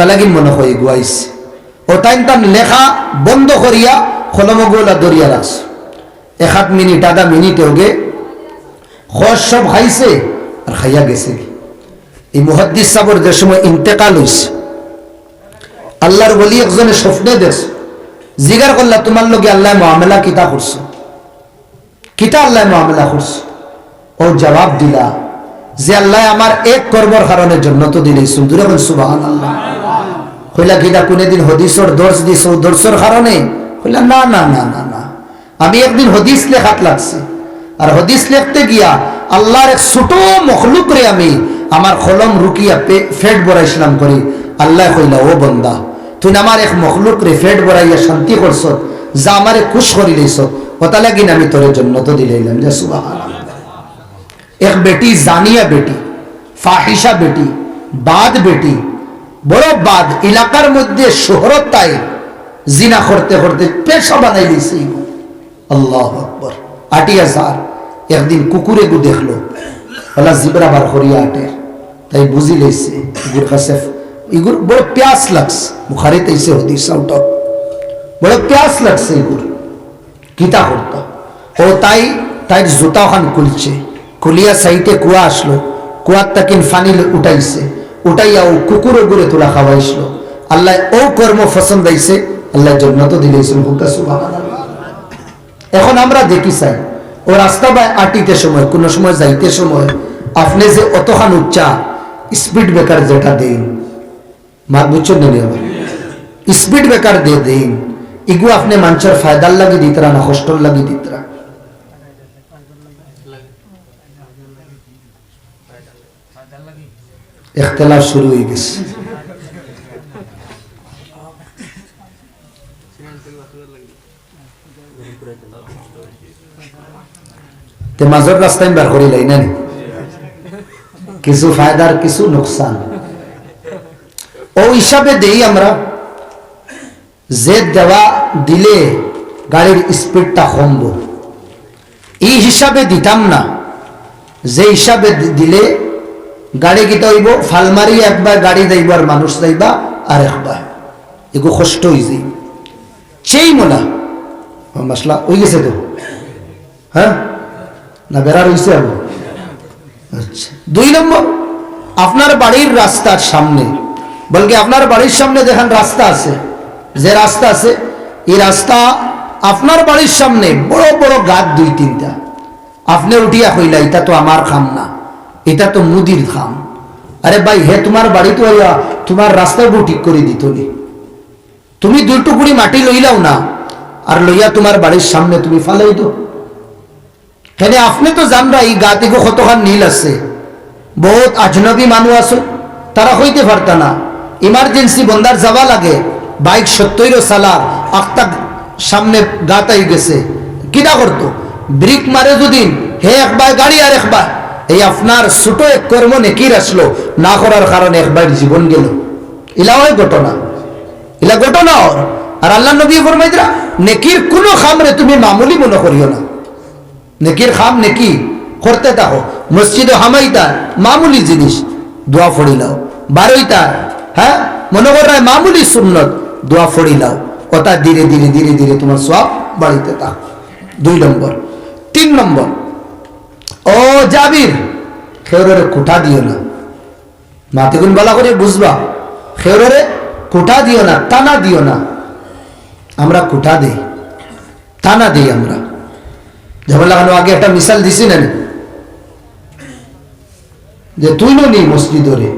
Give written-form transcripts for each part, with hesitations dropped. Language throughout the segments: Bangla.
ওটা লাগি মনে হয় গুয়াইস ওটাইন তান লেখা বন্ধ করিয়া কলমগুলা দরিয়া রাখছে 1 মিনিট আধা মিনিটে ওগে খোঁজ সব খাইছে আর খাইয়া গেছে এই মুহাদ্দিস সাহেবের যে সময় ইন্তেকাল হইছে আল্লাহর ওলি একজনে স্বপ্নে দেখছে জিগার করলা তোমার লগে আল্লাহ মুআমালা কিতা করছে কিতা আল্লাহ মুআমালা করছে ও জবাব দিলা যে আল্লাহ আমার এক কর্মের কারণে জান্নাত দিলেই সুন্দর বল সুবহানাল্লাহ কইলা কিতা কোনদিন হাদিসের দর্শ দিছো দর্শের কারণে কইলা না না না না না আমি একদিন হাদিস লেখাত লাগছে আর হাদিস লিখতে গিয়া আল্লাহর এক ছোট মখলুক রে আমি আমার কলম রুকিয়া ফেট বরাইছিলাম করি আল্লাহ কইলা ও বান্দা তুই আমার এক মখলুক রে ফেট বরাইয়া শান্তি করছ যা আমারে খুশ করি লইছ ওটা লাগিন আমি তোর জান্নাত দিলাইলাম যে সুবহানাল্লাহ এক বেটি জানিয়া বেটি ফাহিশা বেটি বাদ বেটি বড় বাদ এলাকার মধ্যে শহরত তাই জিনা করতে করতে পেশা বানাই দিছে আল্লাহু আকবার 80,000 একদিন কুকুরে গু দেখলো ওলা জিবরা বার করিয়া আটে তাই বুঝি লইছে ইগুর কাছে ইগুর বড় প্যাস লাগছে বুখারীতে এসে হাদিস আউট বড় প্যাস লাগছে ইগুর কিতা করতো ও তাই তাই জুতা খান খুলছে খুলিয়া সাইটে কুয়া আসলো কুয়ার তাকিন ফানি উঠাইছে উঠাইয়া ও কুকুরে গুড়ে তোলা খাওয়াইছিল আল্লাহ ও কর্ম পছন্দ আইছে আল্লাহ জান্নাত দিলেছেন সুবহানাল্লাহ এখন আমরা দেখি চাই ও রাস্তা বা আটিতে সময় কোন সময় যাইতে সময় আপনি যে অতখান উচ্চা স্পিড ব্রেকার যেটা দেন মার বুঝছেন না স্পিড ব্রেকার দিয়ে দেন ইগু আপনি মানুষের ফায়দার লাগি দিতরা না কষ্টর লাগি দিতরা ইখতিলাফ শুরু হয়ে গেছে তে মাজর রাস্তায় বার করি লাই না কিছু ফায়দার কিছু নুকসান ও হিসাবে দেই আমরা যে দেওয়া দিলে গাড়ির স্পিডটা কমবো এই হিসাবে দিতাম না যে হিসাবে দিলে গাড়ি কিতা হইব ফালমারি একবার গাড়ি যাইব আর মানুষ যাইবা আর একবার এগো কষ্ট হয়ে যাই সেই মোলা মশলা হয়ে গেছে তো হ্যাঁ না বেড়ার হয়েছে আবার আচ্ছা 2 নম্বর আপনার বাড়ির রাস্তার সামনে বলকে আপনার বাড়ির সামনে দেখেন রাস্তা আছে যে রাস্তা আছে এই রাস্তা আপনার বাড়ির সামনে বড় বড় গাছ 2-3টা আপনি উঠিয়া কইলা এটা তো আমার খাম না এটা তো মুদির খাম আরে ভাই হে তোমার বাড়ি তো তোমার রাস্তা ঠিক করে দিত নি তুমি 2 টুকরি মাটি লইলাও না আর লইয়া তোমার বাড়ির সামনে তুমি ফালাই দো কেন আপনি তো জানরা এই গাতে কতখান নীল আছে বহুত আজনবী মানুষ আছে তারা হইতে পারতা না ইমার্জেন্সি বন্দার যাওয়া লাগে বাইক 70 সালার আক্তা সামনে গাতাই গেছে কিনা করতো ব্রিক মারে যদি হে একবার গাড়ি আর একবার এই আপনার ছোট এক কর্ম নেকির আসলো না করার কারণে একবার জীবন গেল ইলা হয় ঘটনা ইলা ঘটনা আর আল্লাহ নবী ফরমাইতরা নেকির কোন খামরে তুমি মামুলি মনে করিও না নেকির খাম নেকি করতে থাকো মসজিদে হামাইতা মামুলি জিনিস দোয়া পড়িলাও বারোইতা হ্যাঁ মনে করায় মামুলি সুন্নত দোয়া পড়িলাও কথা ধীরে ধীরে ধীরে ধীরে তোমার সওয়াব বাড়িতে থাক 2 নম্বর 3 নম্বর ও জাবির খেউরে কুঠা দিও না মাতিগুন বলা করে বুঝবা খেউরে কুঠা দিও না টানা দিও না আমরা কুঠা দেই টানা দেই আমরা যেমন লাগানো আগে একটা মিসাল দিছি না যে তুই নি মসজিদরে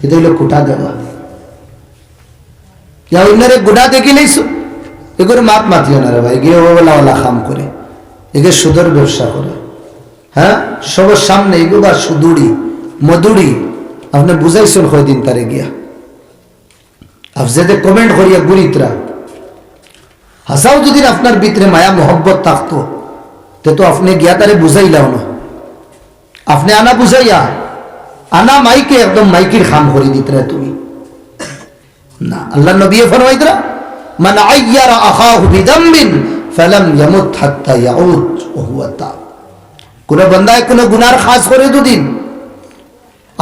এটা হইলো কুঠা দেওয়া অন্যরে গুড়া দেখি লাইছো এগুলো মাত মাতিও না রে ভাই গিয়ে ওলা খাম করে এগুলো সুদর ব্যবসা করে হ্যাঁ সবার সামনে এগুলো সুদুড়ি মধুড়ি আপনি বুঝাইছেন কয়দিন তারে গিয়া আপনি কমেন্ট করিয়া গুরিতরা হাসাও যদি আপনার ভিতরে মায়া মোহব্বত থাকতো তো আপনি গিয়া তারে বুঝাইলাও না আপনি আনা বুঝাইয়া আনা মাইকে একদম মাইকির খাম করে দিতে তুমি না আল্লাহ নবী ফরমাইতরা মান আইয়ারা আখাহু বিদামবিন ফালাম ইয়ামুত হাত্তা ইয়াউদ ওয়া হুয়া তাব কোন বান্দায় কোন গুনার খাস করে দুদিন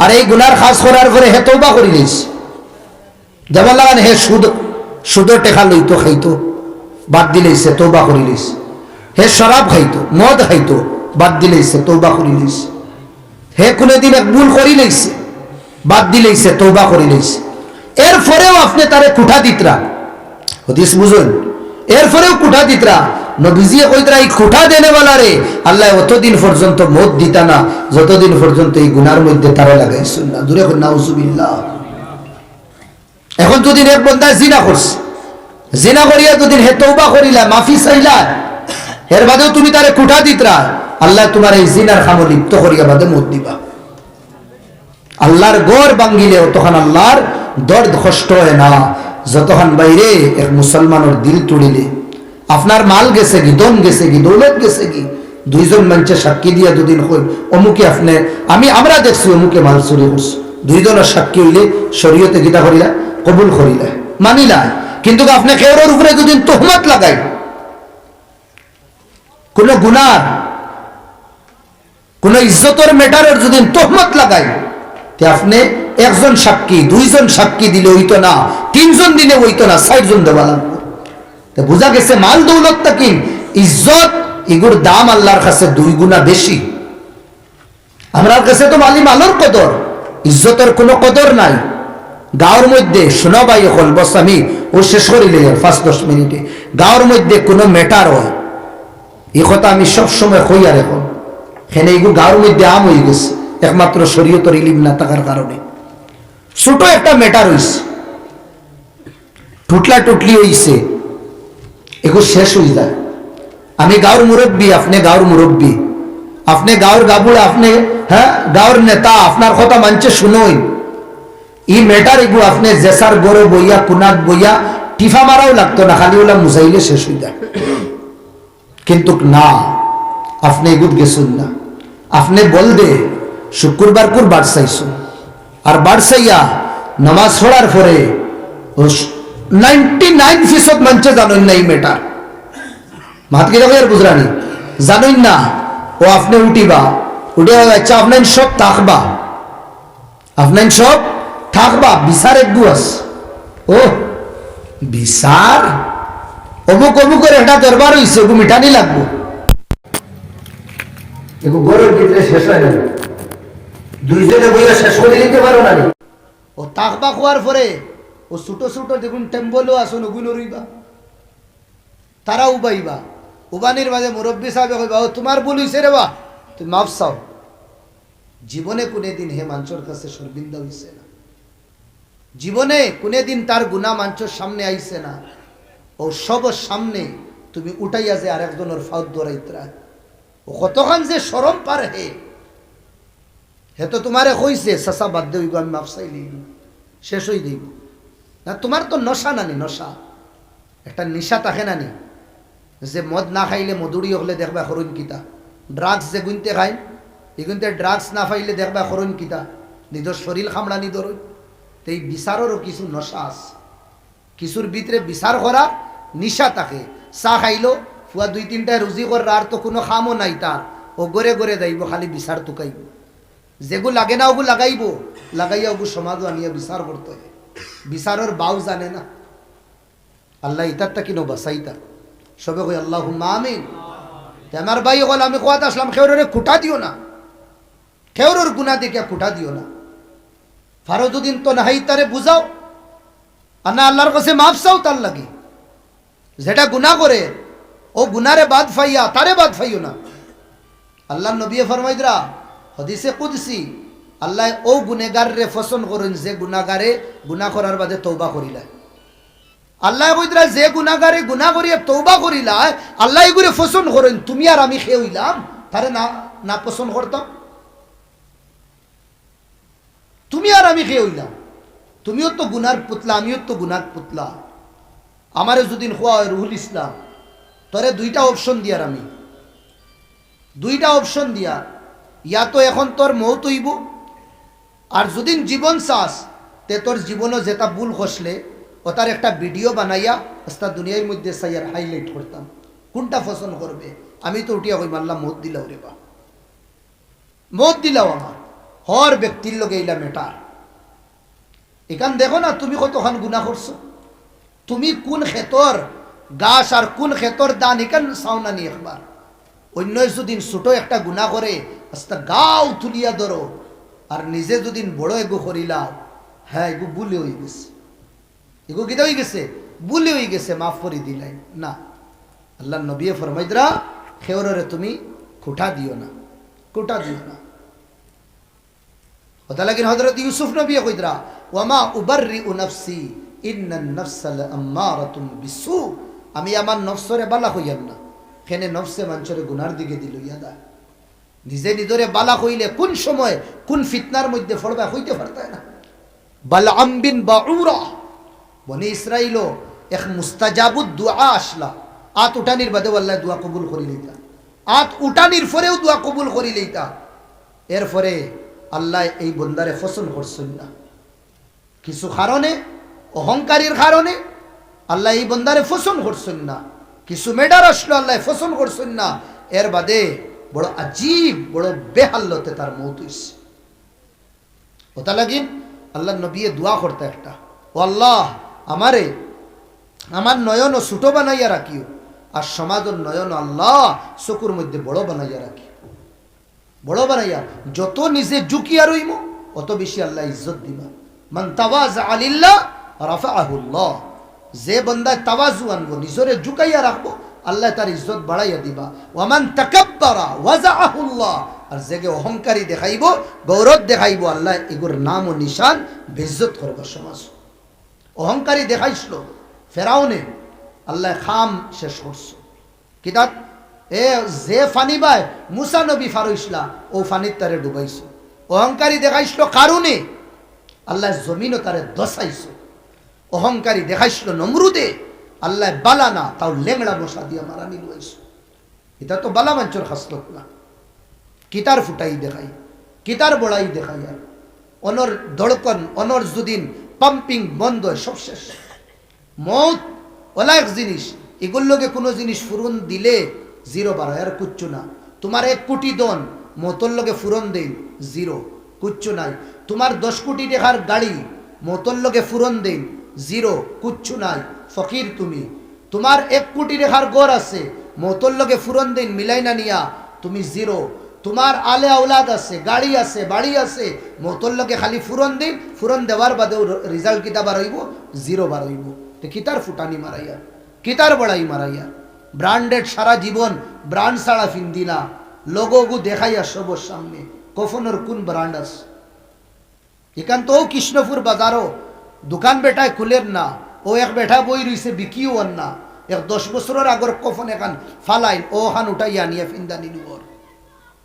আর এই গুনার খাস করার পরে হে তওবা করি লইছে যেমন লাগান হে সুদর টেকা লইতো খাইতো, বাদ দিলেইছে তৌবা করি লইছে। হে শরাব খাইতো, মদ খাইতো, বাদ দিলেইছে তৌবা করি লইছে। হে কোনোদিন এক ভুল করি লইছে, বাদ দিলেইছে তৌবা করি লইছে। এরপরেও আপনি তারে কুঠা দিতরা, হদিস বুঝুন, এরপরেও কুঠা দিতরা। নবীজিয়ে কইতরা এই কুঠা দেনেওয়ালা রে আল্লাহ অতদিন পর্যন্ত মদ দিতা না যতদিন পর্যন্ত এই গুনার মধ্যে তারা লাগাইছেন না। দূরে নাউজুবিল্লাহ। এখন যদি এক বন্দা জিনা করছে, জিনা করিয়া যদি হে তওবা করিলা, মাফি চাইলা, এর বাদেও তুমি তারে কুঠা দিতরা, আল্লাহ তোমার এই জিনার খামো লিপ্ত করিয়া বাদে মদ দিবা। আল্লাহর গড় ভাঙ্গিলেও তখন আল্লাহর দর্দ কষ্ট হয় না যতক্ষণ বাইরে এক মুসলমানের দিল তুলিলে। আপনার মাল গেছে কি, দম গেছে কি, দৌলত গেছে কি, দুইজন মানুষের সাক্ষী দিয়া দুদিন হই অমুকে আপনি আমরা দেখছি অমুকে মাল চুরি করছে, দুইজনের সাক্ষী হইলে শরীয়তে গীতা করিলা কবুল করিলা মানিলা। কিন্তু আপনি কেউর উপরে দুদিন তোহমত লাগাই, কোন গুনার কোন ইজ্জতের ম্যাটারের যদি তোহমত লাগাই, আপনি একজন সাক্ষী দুইজন সাক্ষী দিলে হইতো না, তিনজন দিলে হইতো না, 60 জন দেওয়া লাগবে। বোঝা গেছে মাল দৌলত থাকি ইজ্জত এগুর দাম আল্লাহর কাছে 2 গুণা বেশি। আমার কাছে তো মালর কদর, ইজ্জতের কোনো কদর নাই। গাঁওর মধ্যে শোনো ভাই, এখন বস আমি ও শেষ করিলে 5-10 মিনিটে, গাঁওর মধ্যে কোনো ম্যাটার হয় এই কথা আমি সবসময় কই। আর এখন এখানে এইগুলো গাঁওর মধ্যে আম হয়ে গেছে একমাত্র শরীয়তের ইলম না থাকার কারণে। ছোট একটা ম্যাটার হইছে, টুটলা টুটলি হইছে, এগুলো শেষ হয়ে যায়। আমি গাঁওর মুরব্বী, আপনি গাঁওর মুরব্বী, আপনি গাঁওর গাবুড়া, আপনি গাঁওর নেতা, আপনার কথা মানছে শুনোই। এই ম্যাটার এগুলো আপনি জেসার গড়ে বইয়া কুনাত বইয়া টিফা মারাও লাগতো না, খালি ওলা মুজাইলে শেষ হয়ে যায়। কিন্তু না, আপনি এগুলো গেছুন না, আপনি বল দে শুক্রবার কুর বাড় চাইছুন, আর বাড় চাইয়া নামাজ পড়ার পরে 99% মানুষে জানেন না এই ম্যাটার। মাতকে দেখো আর বুঝরানি জানেন না। ও আপনি উঠিবা, উঠে আচ্ছা আপনার সব থাকবা, আপনার সব থাকবা, বিচার একটু আস। ও বিচার অমুক অমুকের একটা দরবার হইছে, ওগু মিটানি লাগবো, এগু গরুর ভিতরে শেষ হয় না, দুইজনে বইয়া শেষ করে দিতে পারো না। ও তাকবা খোয়ার পরে ও ছোট ছোট দেখুন টেম্বলও আসুন, ওগুলো রইবা, তারা উবাইবা, উবানির মাঝে মুরব্বী সাহেব কইবা ও তোমার ভুল হইছে রে বা, তুমি মাফ চাও। জীবনে কোনোদিন হে মানুষের কাছে শর্মিন্দা হইছে না, জীবনে কোনোদিন তার গুনাহ মানুষের সামনে আইছে না। ও সব সামনে তুমি উঠাইয়া যে আরেকজনের ফাউদ দৌড়াইতরা, ও কতক্ষণ যে শরম পার হে তো তোমারে কইছে চাচা বাদ দেব, আমি মাফ চাইলি শেষ হয়ে দিব না। তোমার তো নশা নানি, নশা একটা নিশা থাকে নানি, যে মদ না খাইলে মধুরি হলে দেখবা করুন কিতা, ড্রাগস যে গুনতে খাই এগুনতে ড্রাগস না খাইলে দেখবা করুন কিতা, নিজের শরীর খামড়ানি ধরুন। তো এই বিচারেরও কিছু নশা আছে, কিছুর ভিতরে বিচার করা নিশা থাকে। চা খাইলো ফুয়া 2-3টা রুজি করার আর তো কোনো খামও নাই তার, ও গড়ে গড়ে যাইব, খালি বিচার টুকাইব, যেগুলো লাগে না ওগুলো লাগাইব, লাগাইয়া ওগু সমাজও আনিয়া বিচার করতে হয়। বিচারের বাউ জানে না। আল্লাহ ইতারটা কিনো বাসাইতা সবে কই আল্লাহুম্মা আমিন। আমার ভাই হল আমি কোয়াতে আসলাম, খেউরের খুঁটা দিও না, খেউরের গুণা দেখে খুঁটা দিও না। ফারুদ্দিন তো নাহাই তারে বুঝাও, আর না আল্লাহর কাছে মাফ চাও তার লাগে। যেটা গুনাহ করে ও গুনারে বাদ ফাইয়া তারে বাদ ফাইও না। আল্লাহ নবী ফরমাইদরা হাদিসে কুদসি, আল্লাহ ও গুনেগারে পছন্দ করেন যে গুনাহগারে গুনাহ করার বাদে তওবা করিলা। আল্লাহ কইদরা যে গুনাহগারে গুনাহ করিয়া তওবা করিলা, আল্লাহ এগুলো পছন্দ করেন। তুমি আর আমি খেয়ে হইলাম তারে না না পছন্দ করতাম? তুমি আর আমি খেয়ে হইলাম, তুমিও তো গুনার পুতলা, আমিও তো গুনার পুতলা। আমারে যদি খোয়া হয় রুহুল ইসলাম, তোরে 2টা অপশন দিয়ার, আমি 2টা অপশন দিয়া, ইয়া তো এখন তোর মৌত হইব, আর যদি জীবন চাস তে তোর জীবনও যেটা ভুল খসলে ও তার একটা ভিডিও বানাইয়া রাস্তা দুনিয়ার মধ্যে সাইয়ার হাইলাইট করতাম। কোনটা পছন্দ করবে? আমি তো উঠিয়া কই মাল্লা মত দিলাও রে বা, মত দিলাও আমার হর ব্যক্তির লোক এইলা মেটার। এখান দেখো না তুমি কতখান গুনাহ করছো, তুমি কোন ক্ষেতর গাছ আর কোন ক্ষেতর দান এখান চাও না নি একবার। অন্য যদি ছোট একটা গুনাহ করে আস্তা গাও তুলিয়া ধরো, আর নিজে যদি বড় এগো করিলাও, হ্যাঁ এগো ভুলে হয়ে গেছে, এগো কিতা হয়ে গেছে, ভুলে হয়ে গেছে, মাফ করে দিলাই না। আল্লাহ নবী ফরমাইদরা খেওরে তুমি খুঁটা দিও না, খুঁটা দিও না। কথা লাগিন হযরত ইউসুফ নবী কইদরা ওয়ামা উবাররিউ নাফসি ইন্নান নাফসা লাআম্মারাতুম বিসু, আমি আমার নফসরে বালা হইয়াম না, কেনে নফসে মানুষের গুনার দিকে দিল ইয়াদা। নিজে নিজরে বালা হইলে কোন সময় কোন ফিতনার মধ্যে পড়বা হইতে পারতায় না। বালআম বিন বাউরা বনি ইসরাইল এক মুস্তাজাবুদ দুআ আসলা, আত উঠানির বাদে আল্লাহ দোয়া কবুল করি লইতা, আত উঠানির পরেও দোয়া কবুল করি লইতা। এরপরে আল্লাহ এই বন্দারে পছন্দ করছেন না, কিছু কারণে, অহংকারীর কারণে আল্লাহ এই বন্দারে পছন্দ করছেন না, কিছু মেডার আসলো আল্লাহ পছন্দ করছেন না। এর বাদে বড় আজীব বড় বেহাল্লতে তার মৌত হইছে। ওটা লাগিন আল্লাহ নবী দোয়া করতে একটা, ও আল্লাহ আমারে আমার নয়ন ছোট বানাইয়া রাখিও, আর সমাজের নয়ন আল্লাহ চকুর মধ্যে বড় বানাইয়া রাখি, বড় বানাইয়া যত নিজে ঝুঁকিয়া রইম অত বেশি আল্লাহ ইজ্জত দিবা। মান তাওয়াজা লিল্লাহ রাফাআহুল্লাহ, যে বান্দা তাওয়াজু আনবো নিজরে ঝুঁকাইয়া রাখবো আল্লাহ তার ইজ্জত বাড়াইয়া দিবা। ওয়ামান তাকাব্বারা ওয়াজাআহুল্লাহ, আর যেগে অহংকারী দেখাইব গৌরব দেখাইব আল্লাহ এগুর নাম ও নিশান বেইজ্জত করবে সমাজ। অহংকারী দেখাইছিল ফেরাউনে, আল্লাহ খাম শেষ করছো কিতাব এ যে ফানি বাই মুসা নবী ফারুইসলা ও ফানির তারে ডুবাইছো। অহংকারী দেখাইছিল কারণে আল্লাহ জমিনও তারে দশাইছো। অহংকারী দেখাইছিল নমরুদে, আল্লাহ বালা না তাও লেংড়া বসা দিয়া মারানি লইছো। এটা তো বালা মাঞ্চর খাসলত না, কিতার ফুটাই দেখাই, কিতার বড়াই দেখাই, আর অনর ধড়কন অনর যদিন পাম্পিং বন্ধ হয় সব শেষ। মৌত ওলা এক জিনিস, এগুলোকে কোনো জিনিস ফুরন দিলে জিরো বাড়ায় আর কুচ্ছু না। তোমার 1 কোটি দন মতর লগে ফুরন দেন জিরো, কুচ্ছু নাই। তোমার 10 কোটি টাকার গাড়ি মতর লগে ফুরন দেন জিরো, কুচ্ছু নাই, ফকির তুমি। তোমার 1 কোটি টাকার গড় আছে মতর লগে ফুরন দেন মিলাই না নিয়া তুমি জিরো। তোমার আলে আওলাদ আছে, গাড়ি আছে, বাড়ি আছে, মতর লগে খালি ফুরন দিন, ফুরন দেওয়ার বাদেও রেজাল্ট কিতা বার হইব, জিরো বার হইব। তো কিতার ফুটানি মারাইয়া, কিতার বড়াই মারাইয়া। ব্রান্ডেড সারা জীবন ব্রান্ড ছাড়া ফিন্দি না, লোগোগু দেখাইয়া সবর সামনে কফনের কোন ব্রান্ড আছে। এখান তো কৃষ্ণপুর বাজারও দোকান বেটায় খুলেন না, ও এক বেটা বই রইছে বিকিও না, এক 10 বছরের আগর কফন এখান ফালাইন ও খান উঠাইয়া নিয়ে ফিন্দানি নিবর।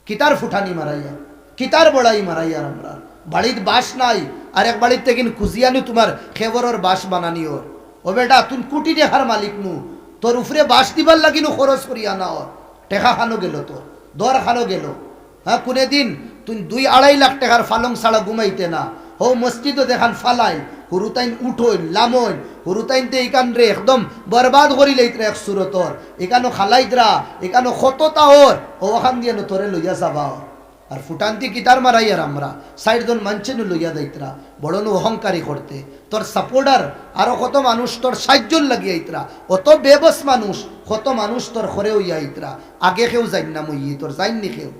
কিতার ফুটানি মারাইয়া, কিতার বড়াই মারাইয়া। আমরা বাড়ির বাস নাই, আর এক বাড়ির থেকে খুঁজিয়ানি তোমার খেবরের বাস বানানি ওর। ও বেটা তুই কোটি টাকার মালিক নু, তোর উপরে বাস দিবার লাগিনু খরচ করিয়া না, ওর টেকা খানো গেল, তোর দর খানো গেল। হ্যাঁ কোনে দিন তুই 2-2.5 লাখ টাকার ফালং ছাড়া ঘুমাইতে না। হো মসজিদও দেখান ফালাই, হুরুতাইন উঠোইন লামইন, হুরুতাইনতে এখান রে একদম বরবাদ করি লইতরা এক সুরতর, এখানো খালাইতরা, এখানো ক্ষততা ওর, ওখান দিয়ে তোরে লইয়া যাবা। আর ফুটান্তি কিতার মারাই আর আমরা 60 জন মানছেন লইয়া যাইতরা, বড় অহংকারী করতে। তোর সাপোর্টার আরো কত মানুষ তোর 60 জন লাগিয়াইতরা, অত বেবস মানুষ কত মানুষ তোর খরে হইয়া আইতরা। আগে কেউ যাই না মই তোর যাইনি কেউ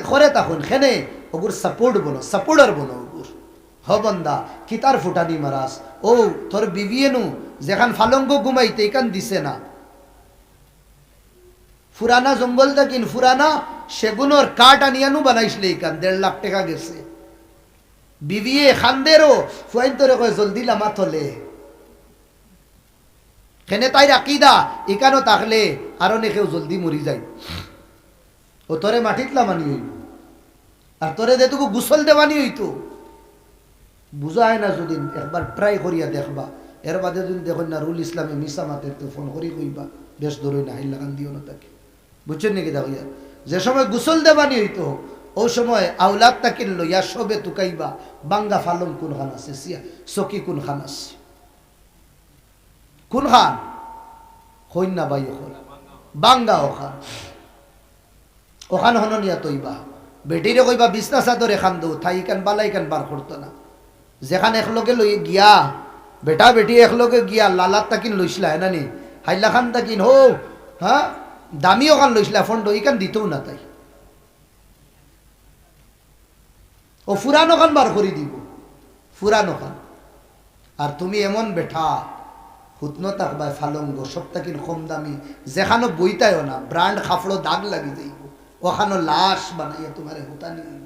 খরে তখন খেনে ওগুর সাপোর্ট বলো, সাপোর্টার বলো ওগুর। হ বন্দা কিতার ফুটানি মারাস, ও তোর বিবিয়েনু যেখান ফালঙ্গ ঘুমাইতে এখান দিছে না, ফুরানা জঙ্গল দেখিন, ফুরানা সেগুনোর কাঠ আনিয়ানু বানাইছিল এখান 1.5 লাখ টাকা গেছে। বিবিয়ে খান্দেরও ফুয়াইন তোরে কয় জলদি লামা থলে খেনে তাই আকিদা এখানো থাকলে আরো নেকেও জলদি মরি যায়। ও তোরে মাটিত লামানি হইব, আর তোরে যেটুকু গুসল দেওয়ানি হইতো বুঝায় না। যদি একবার ট্রাই করিয়া দেখবা, এর বাদে যদি দেখুন না রুল ইসলামে মিশা মাতে ফোন করি কইবা, বেশ ধরুই না হাইলা গান দিও না তাকে, বুঝছেন নাকি? দেখো যে সময় গুসল দেবানি হইতো ও সময় আউলাদ তাকে লইয়া সবে তুকাইবা বাঙ্গা ফালং কোন খান আছে, চকি কোন খান আছে, কোন খান হইন না বাই ওখান বাঙ্গা ওখান, ওখান হননিয়া তৈবা বেটিরে কইবা বিছনা চাদর এখান দৌ থাই কান বালাই কান বার করতো না, যেখানে একলগে লই গিয়া বেটা বেটি একলগে গিয়া লালাত তাকিন লইছিলা না নি হাইলা খান তাকিন হো হ্যাঁ দামিও খান লইছিলা ফন্ড ইকান দিতেও না তাই ও ফুরানো খান বার করে দিব ফুরানো খান আর তুমি এমন বেঠা হুতনো তাকবাই ফালঙ্গ সব তাকিন কম দামি যেখানো বইতায়ও না ব্র্যান্ড খাফড়ো দাগ লাগি যাইব ওখানো লাশ বানাইয়া তোমার হুতানি হইব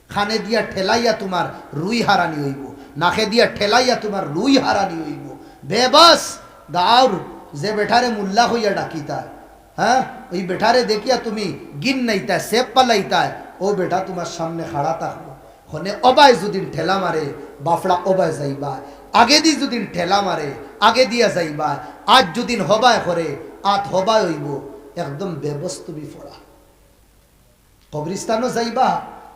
খানে দিয়া ঠেলাইয়া তোমার রুই হারানি হইব নাকে দিয়া ঠেলাইয়া তোমার রুই হারানি হইব বেবাস গাঁর যে বেঠারে মুল্লা হইয়া ডাকিতা হ্যাঁ ওই বেঠারে দেখিয়া তুমি গিন নাইতা সেপ পালাইতায় ও বেটা তোমার সামনে খাড়া থাকবো হনে অবায় যদি ঠেলা মারে বাফড়া অবায় যাইবা আগে দি যদি ঠেলা মারে আগে দিয়া যাইবা আজ যদি হবায় করে আত হবায় হইব একদম বেবস্তু বিফড়া কবরিস্তানও যাইবা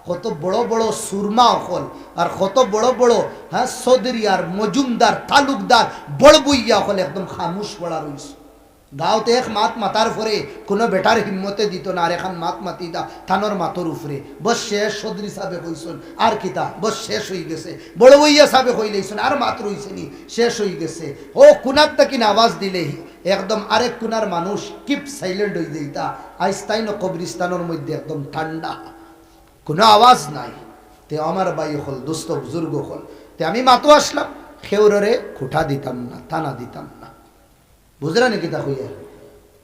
কত বড় বড় সুরমা অকল আর কত বড় বড় হ্যাঁ চৌধুরী আর মজুমদার তালুকদার বড় বইয়া অকল একদম খামুশ পড়া রইছে গাঁওতে এক মাত মাতার পরে কোনো বেটার হিম্মতে দিত না আর এখন মাত মাতি দা থানোর মাতর উপরে বস শেষ চৌধুরী সাহেব কইসন আর কিতা বস শেষ হয়ে গেছে বড় বইয়া সাহেব কইলেইছেন আর মাত রইছে নি শেষ হয়ে গেছে ও কুনার তাকিন আওয়াজ দিলেই একদম আরেক কুনার মানুষ কিপ সাইলেন্ট হয়ে যাইতা আইস্তাইন কবরিস্তানের মধ্যে একদম ঠান্ডা কোনো আওয়াজ নাই তে আমার বাই হল দুস্থ বুজুর্গ হল তে আমি মাতো আসলাম খেউরে খুঁটা দিতাম না থানা দিতাম না বুঝরা নাকি তা হইয়া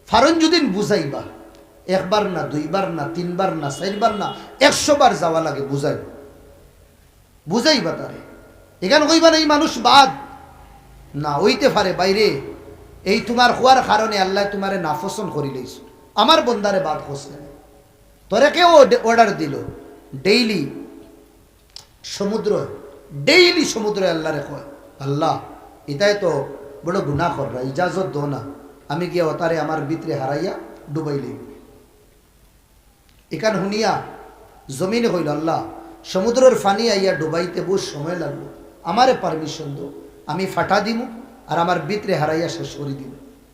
ফারন যদিন বুঝাইবা একবার না দুইবার না তিনবার না চারবার না 100 বার যাওয়া লাগে বুঝাইবা তারে এখানে কইবা না এই মানুষ বাদ না হইতে পারে বাইরে এই তোমার হওয়ার কারণে আল্লাহ তোমারে নাফসন করি লইছ আমার বন্দারে বাদ হোসেন তোরে কেউ অর্ডার দিল ডেইলি সমুদ্র আল্লাহরে কয় আল্লাহ এটাই তো বড় গুনাহ কররা ইজাজত দো না আমি গিয়ে ওতারে আমার ভিতরে হারাইয়া ডুবাই লইব এখান হুনিয়া জমিনে হইল আল্লাহ সমুদ্রের ফানি আইয়া ডুবাইতে বহু সময় লাগলো আমারে পারমিশন দো আমি ফাটা দিমু আর আমার ভিতরে হারাইয়া শেষ করে দিব